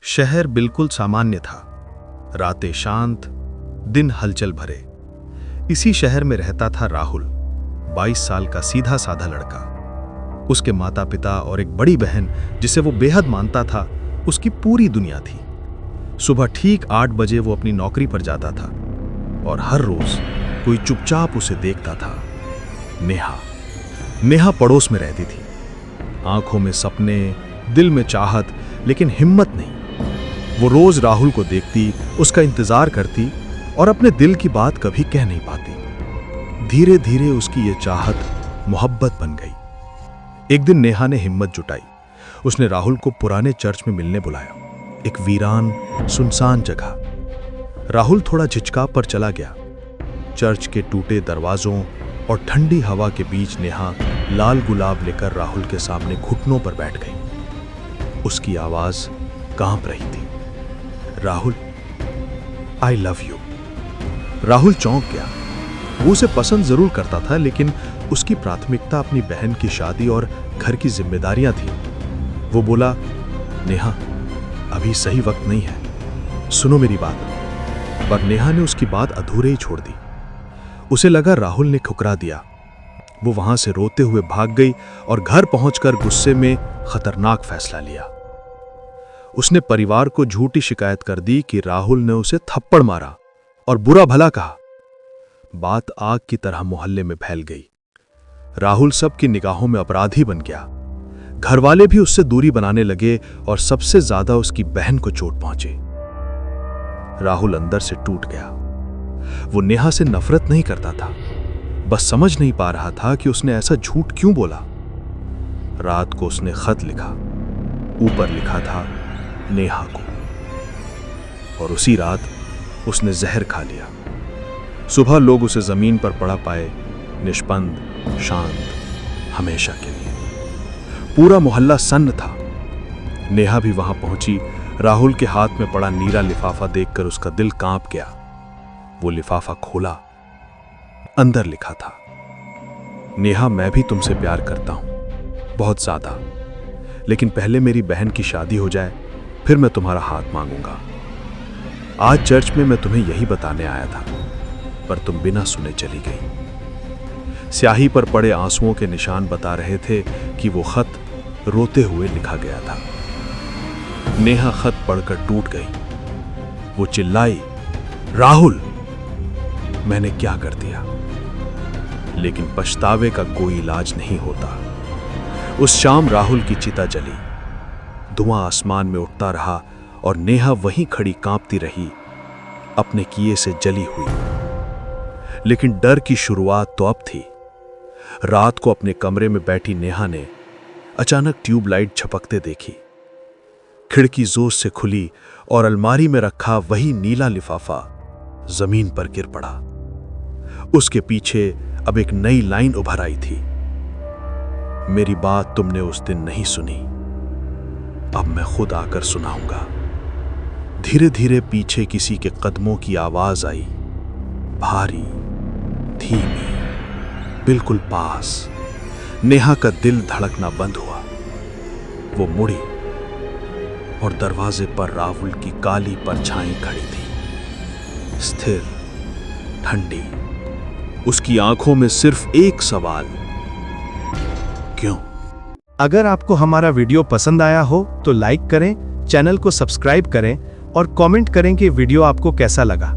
शहर बिल्कुल सामान्य था। रातें शांत, दिन हलचल भरे। इसी शहर में रहता था राहुल, 22 साल का सीधा साधा लड़का। उसके माता पिता और एक बड़ी बहन जिसे वो बेहद मानता था, उसकी पूरी दुनिया थी। सुबह ठीक 8 बजे वो अपनी नौकरी पर जाता था और हर रोज कोई चुपचाप उसे देखता था। नेहा पड़ोस में रहती थी। आंखों में सपने, दिल में चाहत, लेकिन हिम्मत नहीं। वो रोज राहुल को देखती, उसका इंतजार करती और अपने दिल की बात कभी कह नहीं पाती। धीरे धीरे उसकी ये चाहत मोहब्बत बन गई। एक दिन नेहा ने हिम्मत जुटाई। उसने राहुल को पुराने चर्च में मिलने बुलाया, एक वीरान सुनसान जगह। राहुल थोड़ा झिझका पर चला गया। चर्च के टूटे दरवाजों और ठंडी हवा के बीच नेहा लाल गुलाब लेकर राहुल के सामने घुटनों पर बैठ गई। उसकी आवाज कांप रही थी, Rahul, I love you. Rahul चौंक गया। वो उसे पसंद जरूर करता था, लेकिन उसकी प्राथमिकता अपनी बहन की शादी और घर की जिम्मेदारियां थी। वो बोला, नेहा, अभी सही वक्त नहीं है, सुनो मेरी बात। पर नेहा ने उसकी बात अधूरे ही छोड़ दी। उसे लगा राहुल ने ठुकरा दिया। वो वहां से रोते हुए भाग गई और घर पहुंचकर गुस्से में खतरनाक फैसला लिया। उसने परिवार को झूठी शिकायत कर दी कि राहुल ने उसे थप्पड़ मारा और बुरा भला कहा। बात आग की तरह मोहल्ले में फैल गई। राहुल सबकी निगाहों में अपराधी बन गया। घरवाले भी उससे दूरी बनाने लगे और सबसे ज्यादा उसकी बहन को चोट पहुंची। राहुल अंदर से टूट गया। वो नेहा से नफरत नहीं करता था, बस समझ नहीं पा रहा था कि उसने ऐसा झूठ क्यों बोला। रात को उसने खत लिखा। ऊपर लिखा था, नेहा को। और उसी रात उसने जहर खा लिया। सुबह लोग उसे जमीन पर पड़ा पाए, निष्पंद, शांत, हमेशा के लिए। पूरा मोहल्ला सन्न था। नेहा भी वहां पहुंची। राहुल के हाथ में पड़ा नीला लिफाफा देखकर उसका दिल कांप गया। वो लिफाफा खोला। अंदर लिखा था, नेहा, मैं भी तुमसे प्यार करता हूं, बहुत ज्यादा, लेकिन पहले मेरी बहन की शादी हो जाए, फिर मैं तुम्हारा हाथ मांगूंगा। आज चर्च में मैं तुम्हें यही बताने आया था, पर तुम बिना सुने चली गई। स्याही पर पड़े आंसुओं के निशान बता रहे थे कि वो खत रोते हुए लिखा गया था। नेहा खत पढ़कर टूट गई। वो चिल्लाई, राहुल, मैंने क्या कर दिया? लेकिन पछतावे का कोई इलाज नहीं होता। उस शाम राहुल की चिता जली। धुआं आसमान में उठता रहा और नेहा वहीं खड़ी कांपती रही, अपने किए से जली हुई। लेकिन डर की शुरुआत तो अब थी। रात को अपने कमरे में बैठी नेहा ने अचानक ट्यूबलाइट झपकते देखी। खिड़की जोर से खुली और अलमारी में रखा वही नीला लिफाफा जमीन पर गिर पड़ा। उसके पीछे अब एक नई लाइन उभर आई थी, मेरी बात तुमने उस दिन नहीं सुनी, अब मैं खुद आकर सुनाऊंगा। धीरे धीरे पीछे किसी के कदमों की आवाज आई, भारी, धीमी, बिल्कुल पास। नेहा का दिल धड़कना बंद हुआ। वो मुड़ी और दरवाजे पर राहुल की काली परछाई खड़ी थी, स्थिर, ठंडी। उसकी आंखों में सिर्फ एक सवाल, क्यों? अगर आपको हमारा वीडियो पसंद आया हो तो लाइक करें, चैनल को सब्सक्राइब करें और कमेंट करें कि वीडियो आपको कैसा लगा।